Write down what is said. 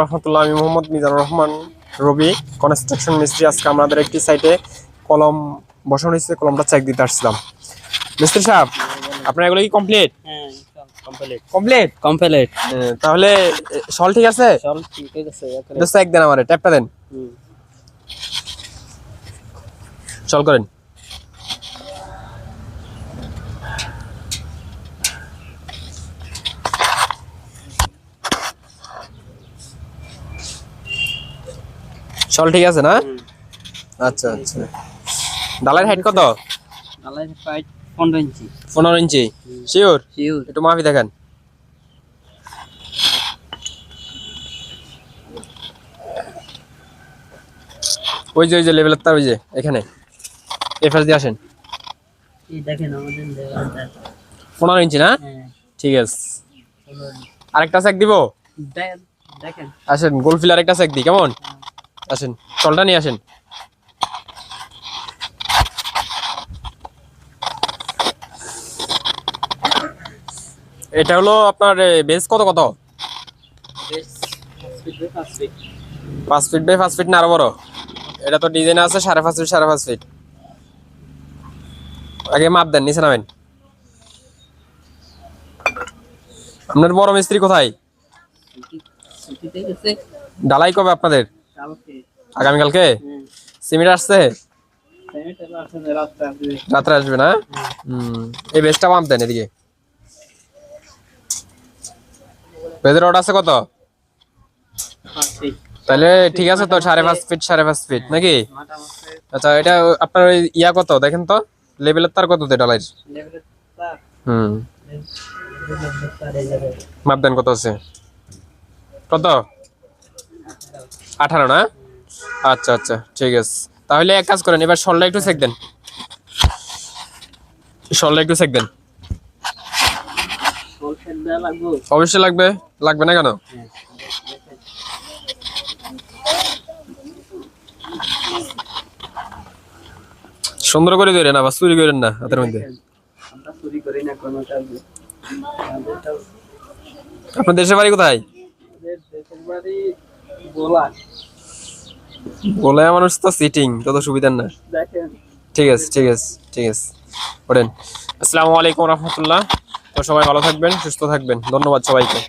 রহমতুল্লাহ, আমি মোহাম্মদ মিজানুর রহমান রবি, কনস্ট্রাকশন মিস্ত্রি। আজকে আমাদের একটি সাইটে কলম বসানো হয়েছে, কলমটা চেক দিতে আসছিলাম। মিস্ত্রি সাহেব, আপনার এগুলো কি কমপ্লিট? হ্যাঁ, কমপ্লিট কমপ্লিট কমপ্লিট। তাহলে সল ঠিক আছে? সব ঠিক আছে। এটা চেক দেন, আমারে ট্যাপটা দেন, সল করেন। সল ঠিক আছে না? আচ্ছা আচ্ছা। ডালার হাইট কত? ডালার হাইট 15 ইঞ্চি। 15 ইঞ্চি শিওর? শিওর। একটু মাপি দেখেন। ওই যে লেভেলের তার, ওই যে এখানে এই পাশ দিয়ে আসেন। এই দেখেন আমাদের লেভেলটা 15 ইঞ্চি না? হ্যাঁ, ঠিক আছে। আরেকটা চেক দিব? দেখেন আসেন, গোল ফিল আরেকটা চেক দিই, কেমন? আসেন, সলটা নিয়ে আসেন। এটা হলো আপনার বেস কত কত? 5 ফিট বাই 5 ফিট না আরো বড়? এটা তো ডিজাইন আছে 5.5 ফিট 5.5 ফিট। আগে মাপ দেন, নিচে নামেন। আপনার বড় মিস্ত্রি কোথায়? ডালাই কবে আপনাদের? আগামীকালকে? সিমেন্ট আসছে? রাত্রে আসবে না? এই বেসটা মাপ দেন এদিকে। বেজের রড আছে কত? তাহলে ঠিক আছে তো, 5.5 ফিট 5.5 ফিট নাকি? আচ্ছা, এটা আপনার ওই ইয়া কত দেখেন তো, লেভেলের তার কত ডালাইর? মাপ দেন কত আছে? কত? 18 না? আচ্ছা আচ্ছা, ঠিক আছে। তাহলে এক কাজ করেন, এবার সলটা একটু চেক দেন। সলটা একটু চেক দেন। অবশ্যই লাগবে। লাগবে না কেন? সুন্দর করে ধরেন, আবার চুরি করেন না হাতের মধ্যে। আপনার দেশের বাড়ি কোথায়? বলে মানুষ তো সিটিং, তত সুবিধার না। ঠিক আছে ঠিক আছে ঠিক আছে, ওঠেন। আসসালামু আলাইকুম রহমতুল্লাহ। তো সবাই ভালো থাকবেন, সুস্থ থাকবেন। ধন্যবাদ সবাইকে।